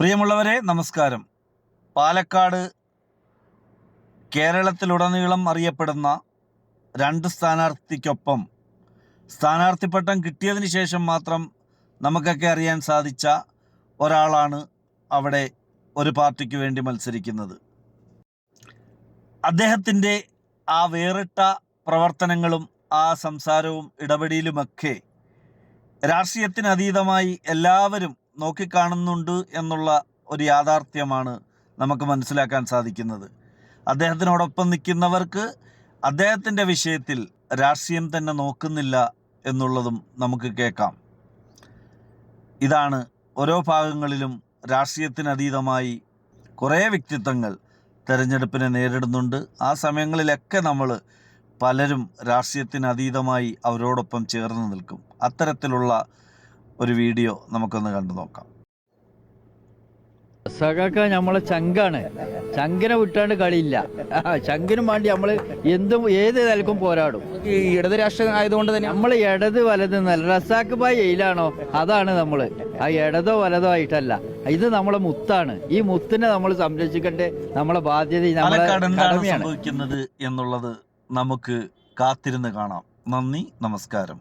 പ്രിയമുള്ളവരെ നമസ്കാരം. പാലക്കാട് കേരളത്തിലുടനീളം അറിയപ്പെടുന്ന രണ്ട് സ്ഥാനാർത്ഥിക്കൊപ്പം സ്ഥാനാർത്ഥിപ്പട്ടം കിട്ടിയതിന് ശേഷം മാത്രം നമുക്കൊക്കെ അറിയാൻ സാധിച്ച ഒരാളാണ് അവിടെ ഒരു പാർട്ടിക്ക് വേണ്ടി മത്സരിക്കുന്നത്. അദ്ദേഹത്തിൻ്റെ ആ വേറിട്ട പ്രവർത്തനങ്ങളും ആ സംസാരവും ഇടപെടലുമൊക്കെ രാഷ്ട്രീയത്തിനതീതമായി എല്ലാവരും നോക്കിക്കാണുന്നുണ്ട് എന്നുള്ള ഒരു യാഥാർത്ഥ്യമാണ് നമുക്ക് മനസ്സിലാക്കാൻ സാധിക്കുന്നത്. അദ്ദേഹത്തിനോടൊപ്പം നിൽക്കുന്നവർക്ക് അദ്ദേഹത്തിൻ്റെ വിഷയത്തിൽ രാഷ്ട്രീയം തന്നെ നോക്കുന്നില്ല എന്നുള്ളതും നമുക്ക് കേൾക്കാം. ഇതാണ് ഓരോ ഭാഗങ്ങളിലും രാഷ്ട്രീയത്തിനതീതമായി കുറേ വ്യക്തിത്വങ്ങൾ തെരഞ്ഞെടുപ്പിനെ നേരിടുന്നുണ്ട്. ആ സമയങ്ങളിലൊക്കെ നമ്മൾ പലരും രാഷ്ട്രീയത്തിനതീതമായി അവരോടൊപ്പം ചേർന്ന് നിൽക്കും. അത്തരത്തിലുള്ള ഒരു വീഡിയോ നമുക്കൊന്ന് കണ്ടു നോക്കാം. സഖാക്ക നമ്മളെ ചങ്കാണ്. ചങ്കിനെ വിട്ടാണ്ട് കളിയില്ല. ചങ്കിനും വേണ്ടി നമ്മൾ എന്തും ഏത് നിലക്കും പോരാടും. ഈ ഇടത് രാഷ്ട്രീയം ആയതുകൊണ്ട് തന്നെ നമ്മൾ ഇടത് വലത് എന്നല്ല, റസാക്ക് ഭായ് എയിലാണോ അതാണ് നമ്മൾ. ആ ഇടതോ വലതോ ആയിട്ടല്ല, ഇത് നമ്മളെ മുത്താണ്. ഈ മുത്തിനെ നമ്മൾ സംരക്ഷിക്കേണ്ട നമ്മളെ ബാധ്യത, നമ്മളെ കടമയാണ്. സംഭവിക്കുന്നത് എന്നുള്ളത് നമുക്ക് കാത്തിരുന്ന് കാണാം. നന്ദി, നമസ്കാരം.